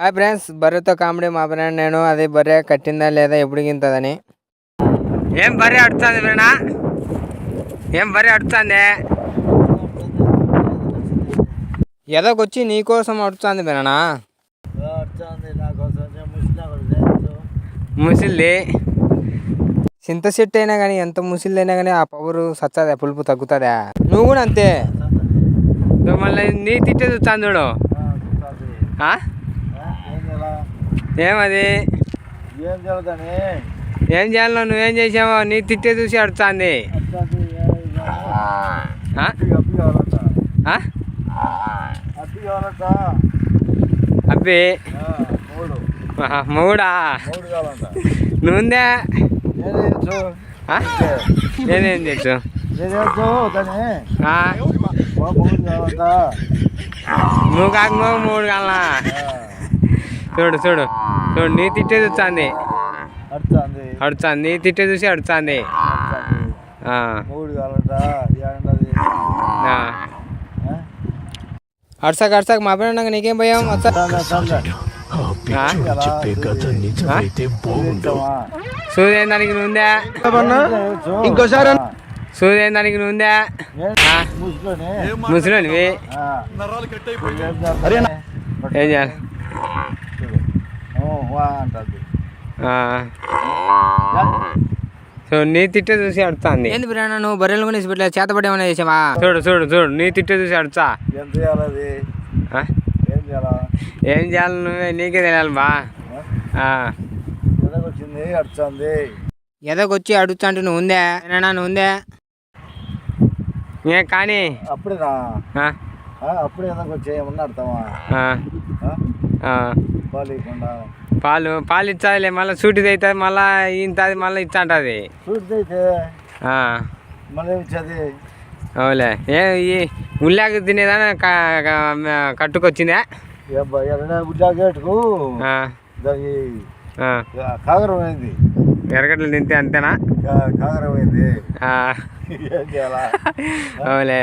Hi friends, బర్రెతో comedy మా friend నేను. అదే బర్రె కట్టిందా లేదా ఎప్పుడు గింతదని. ఏం బర్రె అడుగుతుంది ఫ్రెండా? ఏం బర్రె అడుగుతుంది? ఎదకొచ్చి నీకోసం అడుగుతుంది ఫ్రెండా. ముసిల్ది చింత చెట్టు అయినా కానీ ఎంత ముసిల్ది అయినా కానీ ఆ పవరు సచ్చదా, పులుపు తగ్గుతుందా? నువ్వు కూడా అంతే. మళ్ళీ నీ తిట్టే చూస్తాను చూడు. ఏమది ఏం చేయాలో నువ్వేం చేసావో నీ తిట్టే చూసి అడుగుతుంది. అబ్బి మూడా నువ్వుందే. నేనేం తెలుసు? నువ్వు కాక నువ్వు మూడు కాలనా? చూడు చూడు చూడు, నీ తిట్టే చూస్తుంది. అడుగుతుంది, నీ తిట్టే చూసి అడుగుతుంది. అడుసాక అడుసాక మా పైన నీకేం భయం? సూర్యం దానికి నువ్వుందా? ఇంకోసారి సూర్యం దానికి నువ్వుందా? ముసలివి ఏం చేయాలి? సో నీ తిట్టే చూసి అడుగుతుంది. ఏంది బిర్యానీ నువ్వు బర్రెలు కొని పెట్టలే, చేతపడి ఏమైనా చేసావా? చూడు చూడు చూడు, నీ తిట్టే చూసి అడుగుతా. ఏం చేయాలి నువ్వే, నీకే తెలియాలి బా. ఎదకొచ్చి అడుగుతా అంటే నువ్వు ఉందే ఏనా? నువ్వు ఉందే ఏ కానీ అప్పుడే ఎదకొచ్చేయమన్నా అర్థమా? పాలు పాలు ఇచ్చాదిలే, మళ్ళీ సూటిది అవుతుంది, మళ్ళీ ఇంత మళ్ళీ ఇచ్చా అంటది. అవులే. ఏ ఉల్లాకి తినేదాన్ని కట్టుకొచ్చిందే కాగరం అయింది. ఎరగట్లు తింటే అంతేనా? కాగరం అయింది. అవులే.